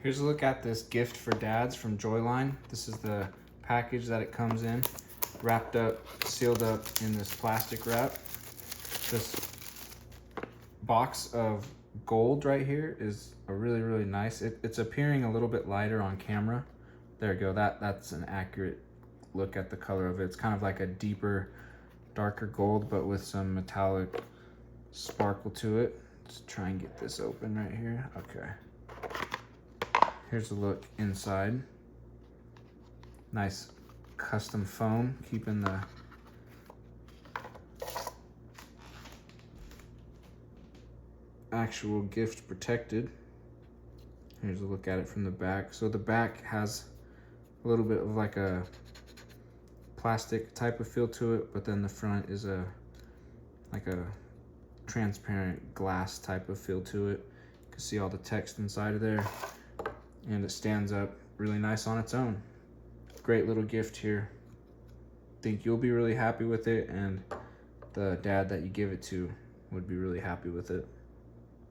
Here's a look at this gift for dads from Joyline. This is the package that it comes in, wrapped up, sealed up in this plastic wrap. This box of gold right here is a really nice. It's appearing a little bit lighter on camera. There you go, that's an accurate look at the color of it. It's kind of like a deeper, darker gold, but with some metallic sparkle to it. Let's try and get this open right here. Okay. Here's a look inside. Nice custom foam, keeping the actual gift protected. Here's a look at it from the back. So the back has a little bit of like a plastic type of feel to it, but then the front is like a transparent glass type of feel to it. You can see all the text inside of there, and it stands up really nice on its own. Great little gift here. Think you'll be really happy with it, and the dad that you give it to would be really happy with it.